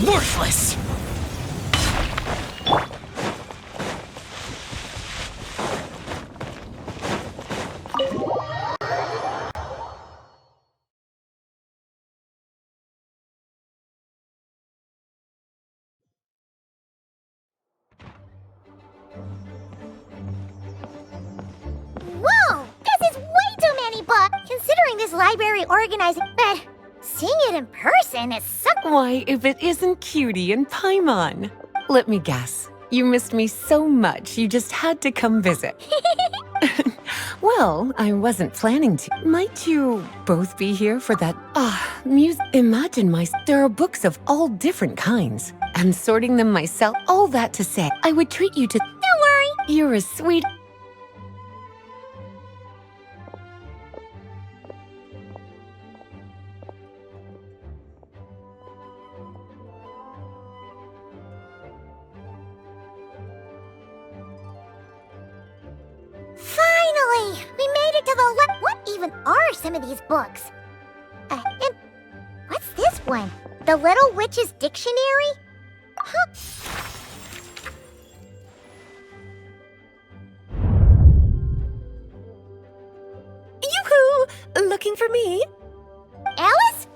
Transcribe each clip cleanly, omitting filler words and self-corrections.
Worthless! Whoa! This is way too many books! Considering this library organizing, but seeing it in person is so... Why, if it isn't Cutie and Paimon. Let me guess. You missed me so much, you just had to come visit. Well, I wasn't planning to. Might you both be here for that? Imagine there are books of all different kinds. And sorting them myself, all that to say, I would treat you to... Don't worry! You're a sweet... Finally! We made it to the What even are some of these books? And what's this one? The Little Witch's Dictionary? Huh? Yoo-hoo! Looking for me? Alice?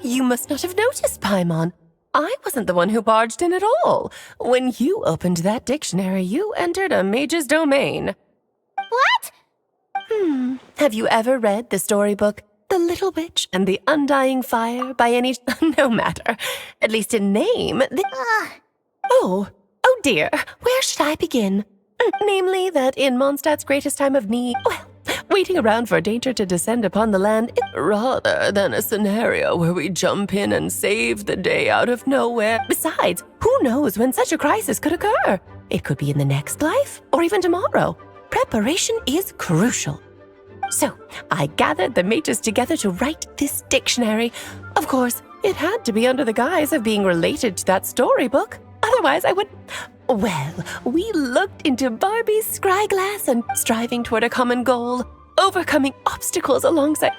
You must not have noticed, Paimon. I wasn't the one who barged in at all. When you opened that dictionary, you entered a mage's domain. What? Have you ever read the storybook The Little Witch and the Undying Fire by any... No matter. At least in name... Oh dear. Where should I begin? Namely, that in Mondstadt's greatest time of need... Well, waiting around for danger to descend upon the land, rather than a scenario where we jump in and save the day out of nowhere. Besides, who knows when such a crisis could occur? It could be in the next life, or even tomorrow. Preparation is crucial. So, I gathered the mages together to write this dictionary. Of course, it had to be under the guise of being related to that storybook. Otherwise, I would... Well, we looked into Barbie's scryglass and striving toward a common goal, overcoming obstacles alongside...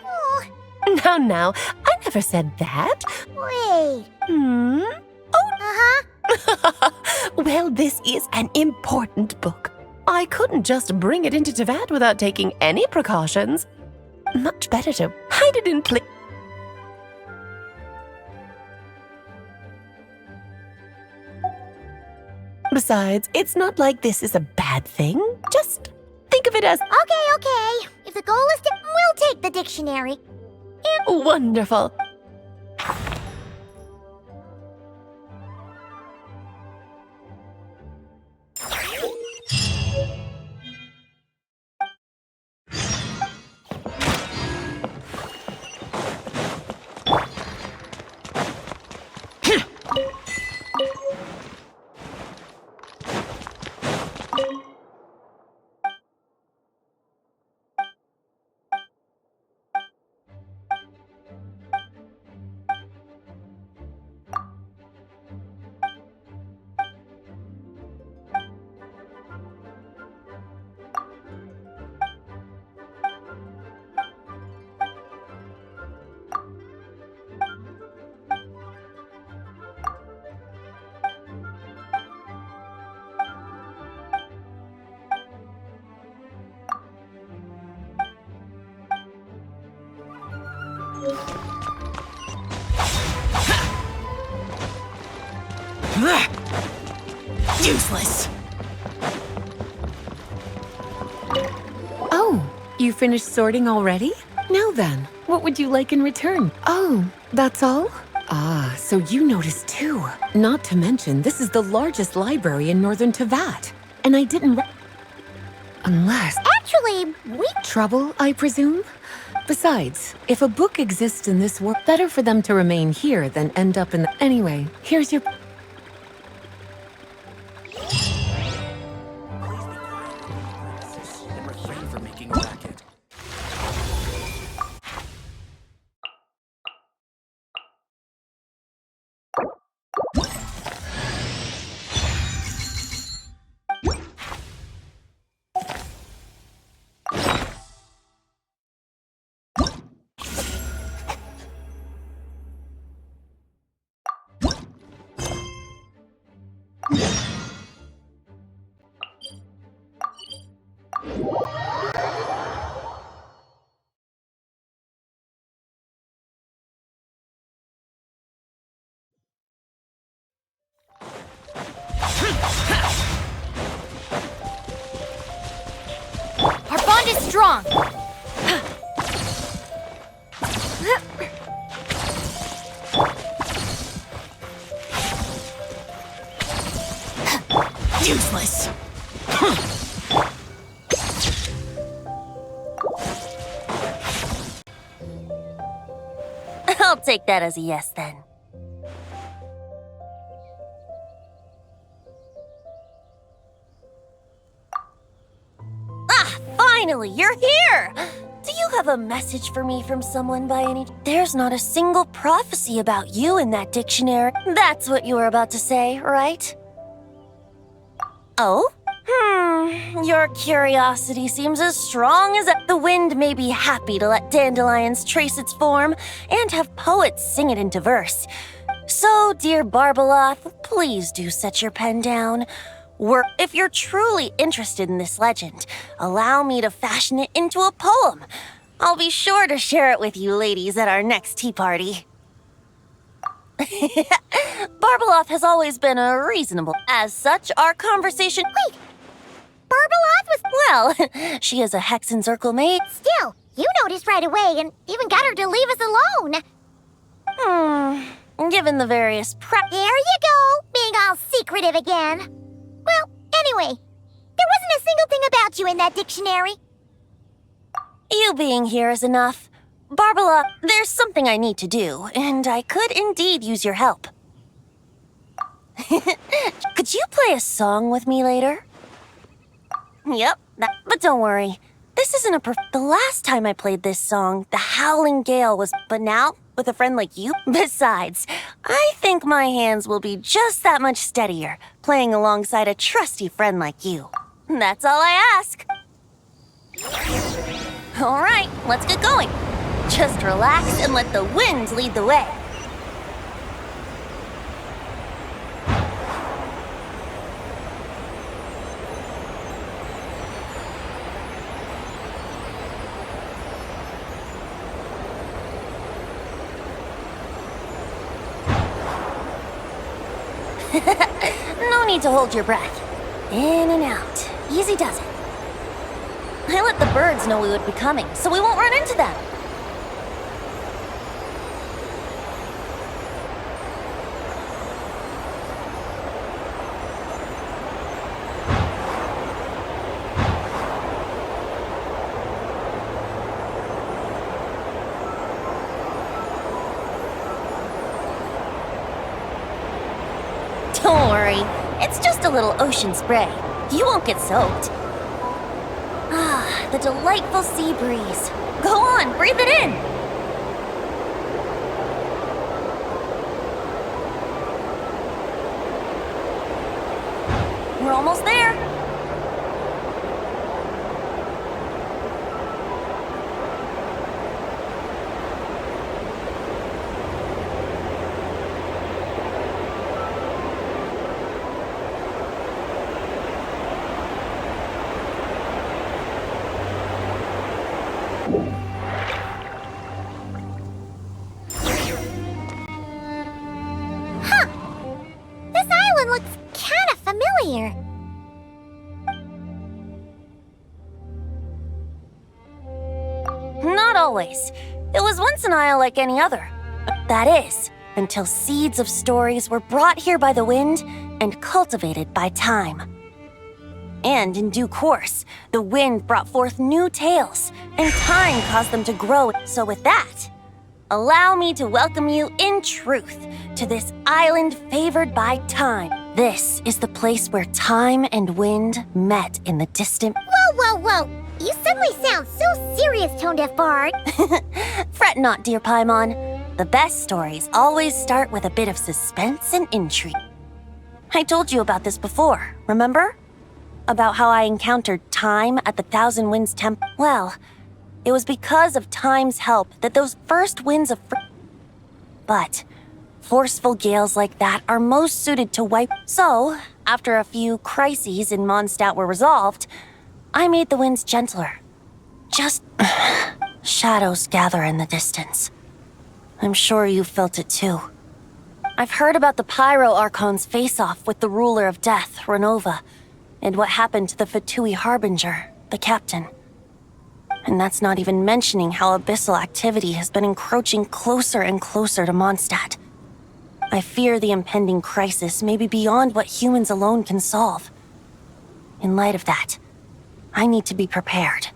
Now, I never said that. Wait. Well, this is an important book. I couldn't just bring it into Teyvat without taking any precautions. Much better to hide it in plain... Besides, it's not like this is a bad thing. Just think of it as... Okay. If the goal is to... We'll take the dictionary. Wonderful. Useless! Oh, you finished sorting already? Now then, what would you like in return? Oh, that's all? Ah, so you noticed too. Not to mention, this is the largest library in northern Teyvat. And I didn't Unless... Actually, we... Trouble, I presume? Besides, if a book exists in this world, better for them to remain here than end up in the... Anyway, here's your... And refrain from making a racket. Our bond is strong. Useless. I'll take that as a yes then. Ah, finally, you're here! Do you have a message for me from someone by any... There's not a single prophecy about you in that dictionary. That's what you were about to say, right? Oh? Your curiosity seems as strong as the wind may be happy to let dandelions trace its form and have poets sing it into verse. So, dear Barbeloth, please do set your pen down. If you're truly interested in this legend, allow me to fashion it into a poem. I'll be sure to share it with you ladies at our next tea party. Barbeloth has always been a reasonable. As such, our conversation... Wait! Barbeloth was... Well, she is a Hex and Circle maid. Still, you noticed right away and even got her to leave us alone. Given the various There you go, being all secretive again. Well, anyway, there wasn't a single thing about you in that dictionary. You being here is enough. Barbeloth, there's something I need to do, and I could indeed use your help. Could you play a song with me later? Yep, but don't worry. This isn't the last time I played this song, the howling gale was... But now, with a friend like you... Besides, I think my hands will be just that much steadier, playing alongside a trusty friend like you. That's all I ask. All right, let's get going. Just relax and let the wind lead the way. No need to hold your breath. In and out. Easy does it. I let the birds know we would be coming, so we won't run into them. Don't worry, it's just a little ocean spray. You won't get soaked. Ah, the delightful sea breeze. Go on, breathe it in. We're almost there. This island looks kinda familiar. Not always. It was once an isle like any other. That is, until seeds of stories were brought here by the wind and cultivated by time. And in due course, the wind brought forth new tales, and time caused them to grow. So with that, allow me to welcome you in truth to this island favored by time. This is the place where time and wind met in the distant... Whoa. You suddenly sound so serious, Tone-Deaf Bard. Fret not, dear Paimon. The best stories always start with a bit of suspense and intrigue. I told you about this before, remember? About how I encountered time at the Thousand Winds Temple. Well, it was because of time's help that those first winds of... But forceful gales like that are most suited to wipe... So, after a few crises in Mondstadt were resolved, I made the winds gentler. Just shadows gather in the distance. I'm sure you felt it too. I've heard about the Pyro Archon's face-off with the ruler of death, Renova, and what happened to the Fatui Harbinger, the captain. And that's not even mentioning how abyssal activity has been encroaching closer and closer to Mondstadt. I fear the impending crisis may be beyond what humans alone can solve. In light of that, I need to be prepared.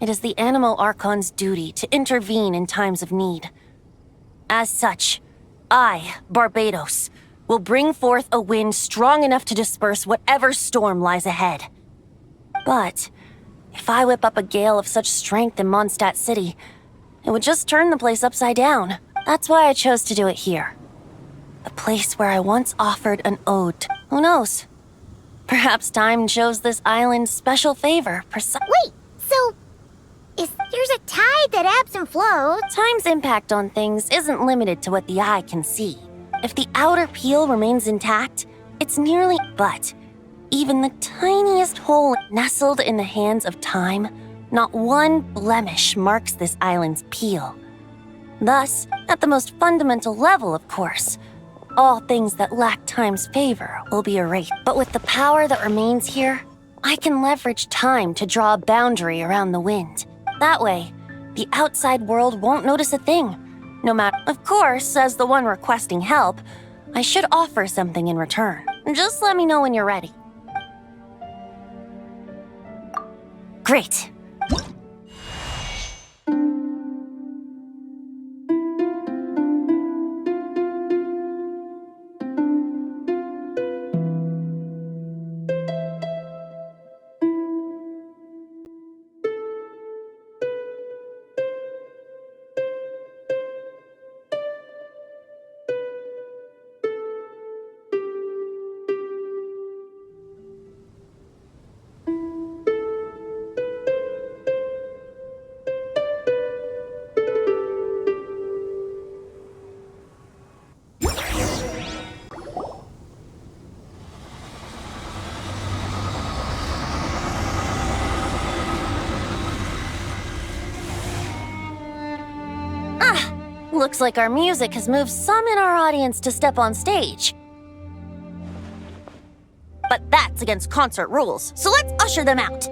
It is the Animo Archon's duty to intervene in times of need. As such, I, Barbados, will bring forth a wind strong enough to disperse whatever storm lies ahead. But if I whip up a gale of such strength in Mondstadt City, it would just turn the place upside down. That's why I chose to do it here. The place where I once offered an ode. Who knows? Perhaps time shows this island special favor. Wait, so there's a tide that ebbs and flows? Time's impact on things isn't limited to what the eye can see. If the outer peel remains intact, it's nearly... But even the tiniest hole nestled in the hands of time, not one blemish marks this island's peel. Thus, at the most fundamental level, of course, all things that lack time's favor will be erased. But with the power that remains here, I can leverage time to draw a boundary around the wind. That way, the outside world won't notice a thing. No matter... Of course, as the one requesting help, I should offer something in return. Just let me know when you're ready. Great. Looks like our music has moved some in our audience to step on stage. But that's against concert rules, so let's usher them out.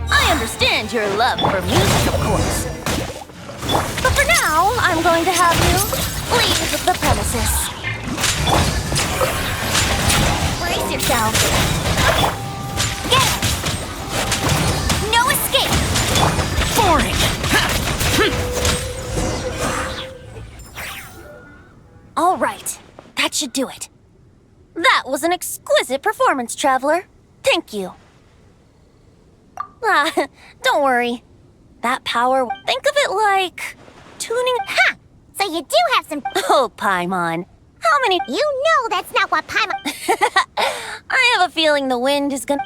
I understand your love for music, of course. But for now, I'm going to have you leave the premises. Brace yourself. Get it! No escape! Boring! All right, that should do it. That was an exquisite performance, Traveler. Thank you. Don't worry. That power, think of it like tuning... Ha! So you do have some... Oh, Paimon. How many... You know that's not what Paimon... I have a feeling the wind is gonna...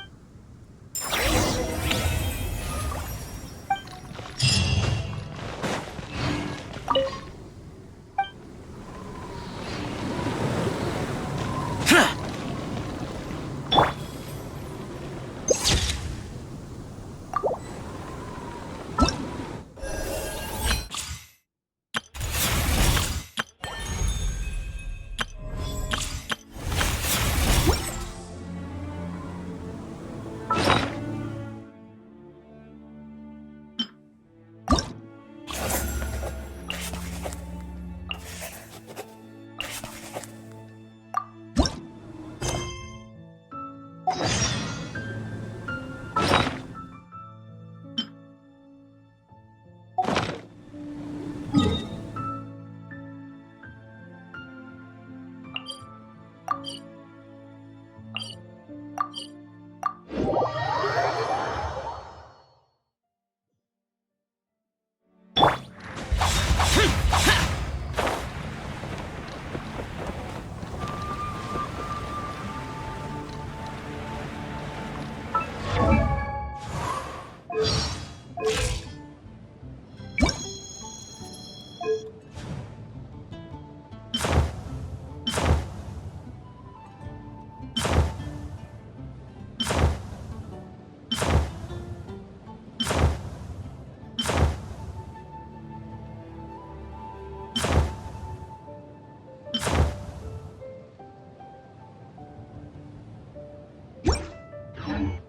Hey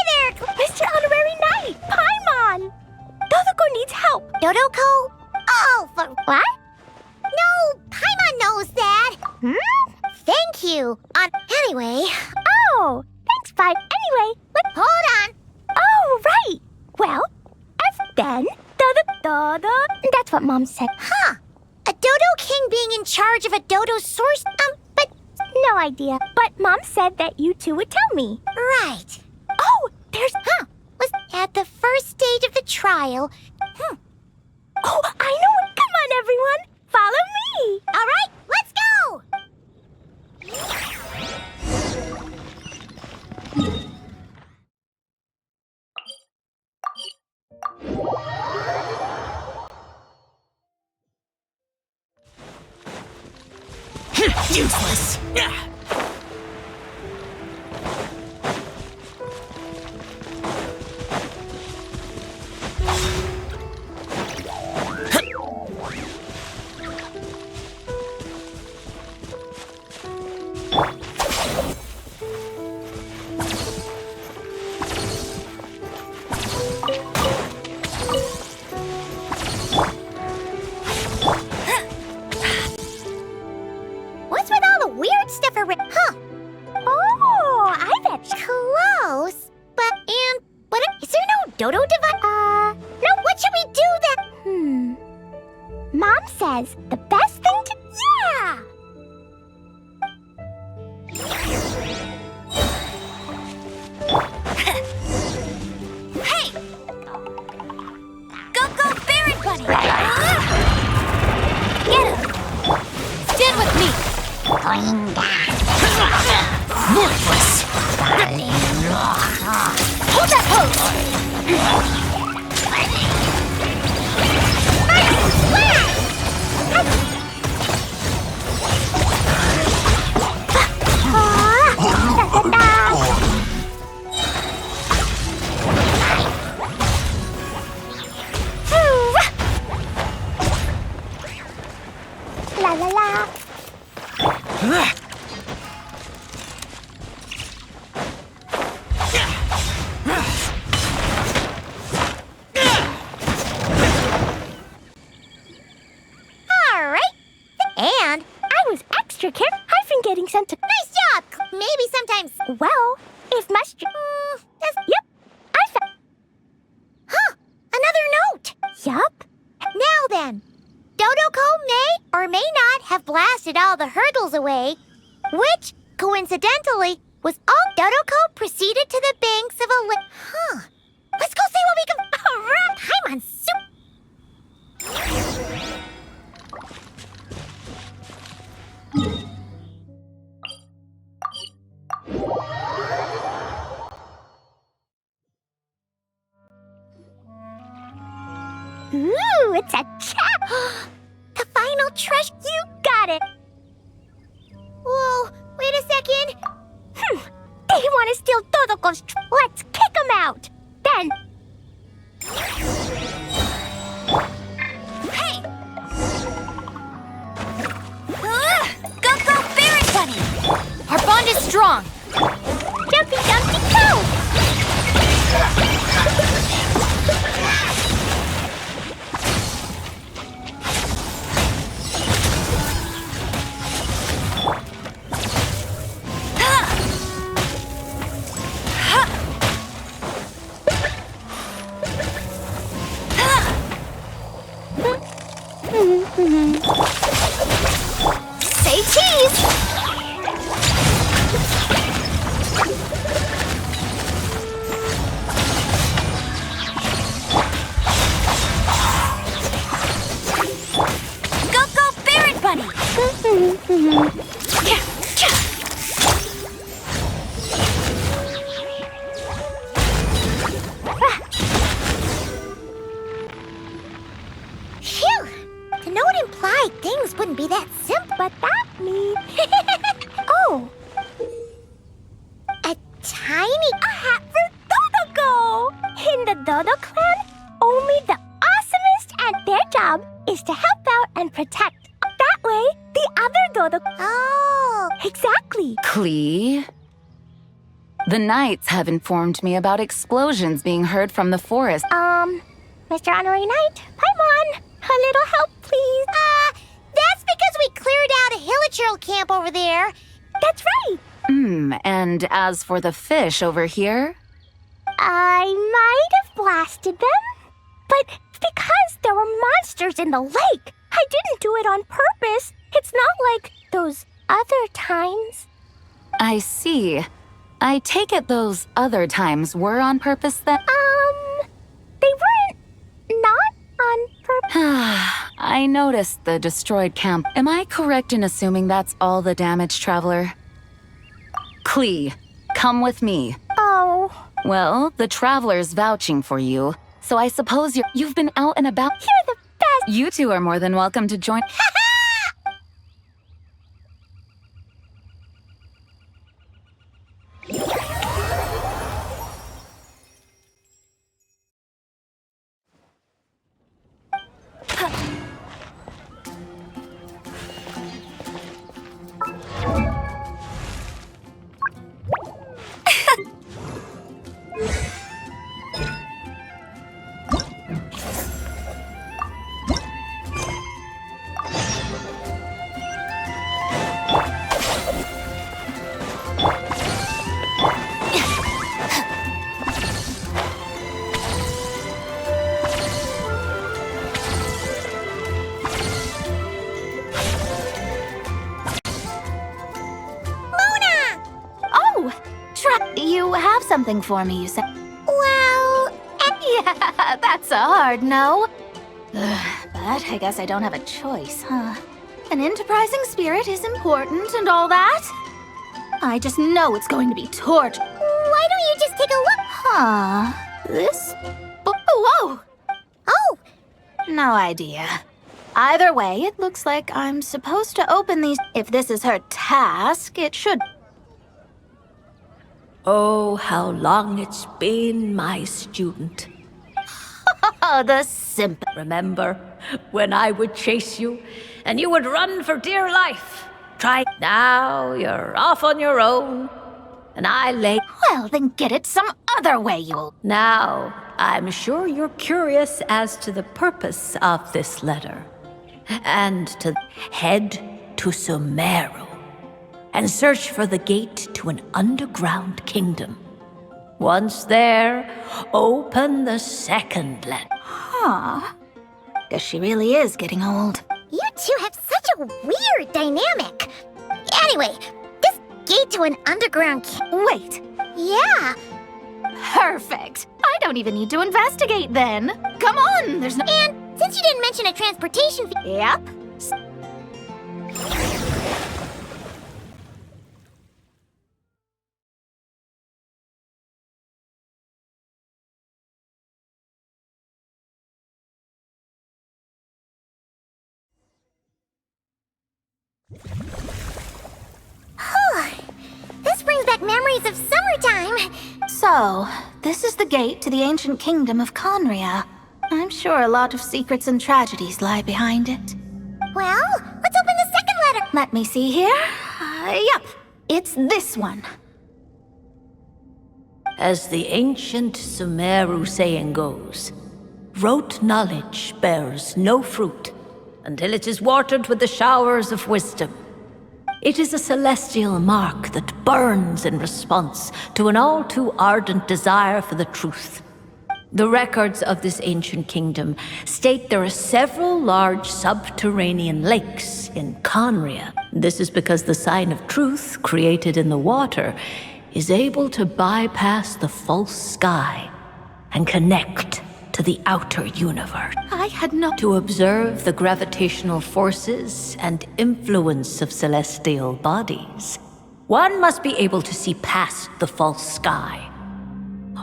there! Mr. Honorary Knight! Paimon! Dodoko needs help. Dodoko? Oh, for what? No, Paimon knows that. Thank you. Anyway. Oh, thanks, Pai. Anyway, Hold on. oh, right. Well, as then, Dodo. That's what Mom said. Huh. A Dodo King being in charge of a Dodo source? But No idea. But Mom said that you two would tell me. right. Oh, there's... Was at the first stage of the trial. Oh, I know it. Come on, everyone. Follow me. All right, let's go. Useless! What's with all the weird stuff around? Huh. Oh, I bet. Close. But, what? Is there no Dodo device? No, what should we do then? Mom says the best thing to... Yeah. Hey! Go, Barrett Buddy! Get him! Stand with me! Worthless! Hold that pose! La la la. All right. And I was extra careful. I've been getting sent to... nice job. Maybe sometimes. Well, if must... Yep, I found... Huh. Another note. Yup. Now then, Dodoko may or may not have blasted all the hurdles away, which, coincidentally, was all Dodoko proceeded to the banks of a Huh. Let's go see what we can... All right. I'm on soup. Ooh, it's a chap! The final treasure. You got it! Whoa, wait a second. They want to steal Dodoko's... Let's kick them out! Then... Hey! Go, Barrett Buddy! Our bond is strong! Jumpy Dumpty Go! Say cheese! Go, Barrett Buddy! Phew! The note implied things wouldn't be that simple. But that means... Oh, A tiny... a hat for Dodoko! In the Dodo clan, only the awesomest and their job is to help out and protect. That way, the other todo. Oh, exactly. Klee? The Knights have informed me about explosions being heard from the forest. Mr. Honorary Knight, Paimon, a little help, please. That's because we cleared out a hilichurl camp over there. That's right. And as for the fish over here? I might have blasted them, but because there were monsters in the lake. I didn't do it on purpose. It's not like those other times. I see. I take it those other times were on purpose then? They weren't not on purpose. I noticed the destroyed camp. Am I correct in assuming that's all the damage, Traveler? Klee, come with me. Oh. Well, the Traveler's vouching for you, so I suppose you've been out and about. You're the best. You two are more than welcome to join. You have something for me, you said. Well, Yeah, that's a hard no. But I guess I don't have a choice, huh? An enterprising spirit is important and all that. I just know it's going to be torture. why don't you just take a look? Huh. This? Whoa! Oh, No idea. Either way, it looks like I'm supposed to open these. If this is her task, it should. Oh, how long it's been, my student. Oh, the simp. Remember when I would chase you and you would run for dear life? Try now, you're off on your own, and I lay. Well, then get it some other way, you'll. Now, I'm sure you're curious as to the purpose of this letter. And to head to Sumeru and search for the gate to an underground kingdom. Once there, open the second letter. Huh. Guess she really is getting old. you two have such a weird dynamic. Anyway, this gate to an underground Wait. Yeah. Perfect. I don't even need to investigate then. Come on, there's no. And since you didn't mention a transportation fee. Yep. This brings back memories of summertime. So, this is the gate to the ancient kingdom of Conria. I'm sure a lot of secrets and tragedies lie behind it. Well, let's open the second letter. Let me see here. Yep, it's this one. As the ancient Sumeru saying goes, rote knowledge bears no fruit until it is watered with the showers of wisdom. It is a celestial mark that burns in response to an all too ardent desire for the truth. The records of this ancient kingdom state there are several large subterranean lakes in Conria. This is because the sign of truth created in the water is able to bypass the false sky and connect to the outer universe. I had no. To observe the gravitational forces and influence of celestial bodies, one must be able to see past the false sky.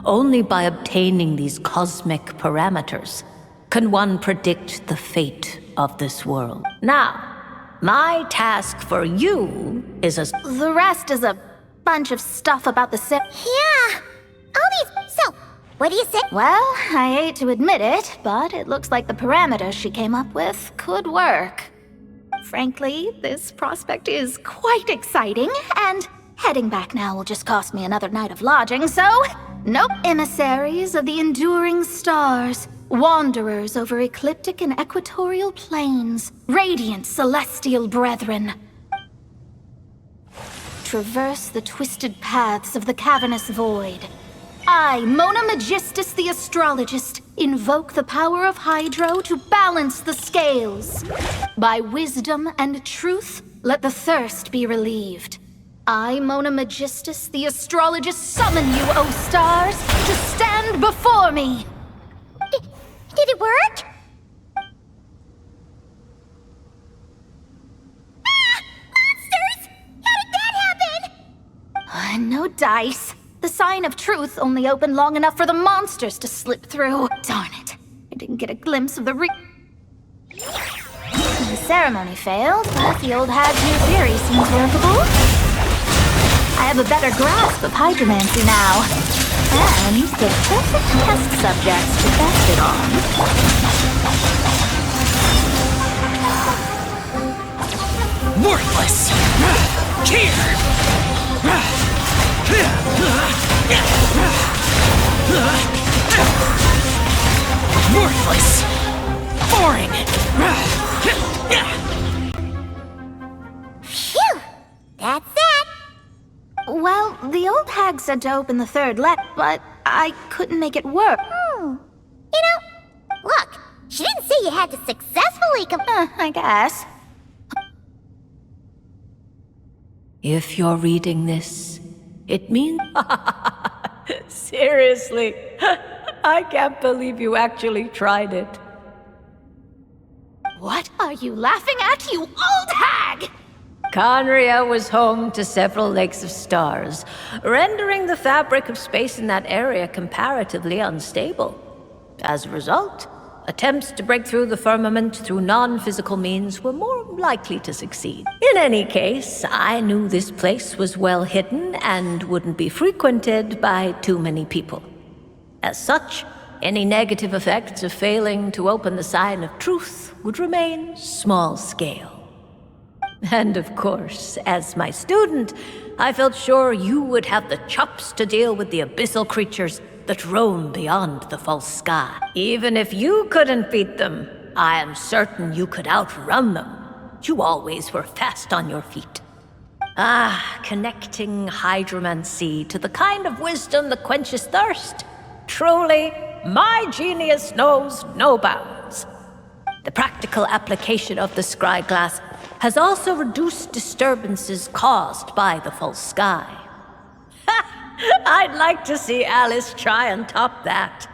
Only by obtaining these cosmic parameters can one predict the fate of this world. Now, my task for you is as The rest is a bunch of stuff about the sip. Yeah. All these. So, what do you say? Well, I hate to admit it, but it looks like the parameters she came up with could work. Frankly, this prospect is quite exciting, and heading back now will just cost me another night of lodging, so... Nope. Emissaries of the enduring stars, wanderers over ecliptic and equatorial plains, radiant celestial brethren. Traverse the twisted paths of the cavernous void. I, Mona Magistus the astrologist, invoke the power of Hydro to balance the scales. By wisdom and truth, let the thirst be relieved. I, Mona Magistus the astrologist, summon you, O stars, to stand before me! Did it work? Ah! Monsters! How did that happen? No dice. The sign of truth only opened long enough for the monsters to slip through. Darn it. I didn't get a glimpse of the The ceremony failed, but the old hag's new theory seems workable. I have a better grasp of hydromancy now. And the perfect test subjects to test it on. Worthless! Here! Worthless! Boring! Phew! That's that! Well, the old hag said to open the third let, but I couldn't make it work. You know, look, she didn't say you had to successfully I guess. If you're reading this, it means... Seriously, I can't believe you actually tried it. What are you laughing at, you old hag? Conria was home to several lakes of stars, rendering the fabric of space in that area comparatively unstable. As a result, attempts to break through the firmament through non-physical means were more likely to succeed. In any case, I knew this place was well hidden and wouldn't be frequented by too many people. As such, any negative effects of failing to open the sign of truth would remain small-scale. And of course, as my student, I felt sure you would have the chops to deal with the abyssal creatures that roam beyond the false sky. Even if you couldn't beat them, I am certain you could outrun them. You always were fast on your feet. Ah, connecting hydromancy to the kind of wisdom that quenches thirst. Truly, my genius knows no bounds. The practical application of the scry glass has also reduced disturbances caused by the false sky. I'd like to see Alice try and top that.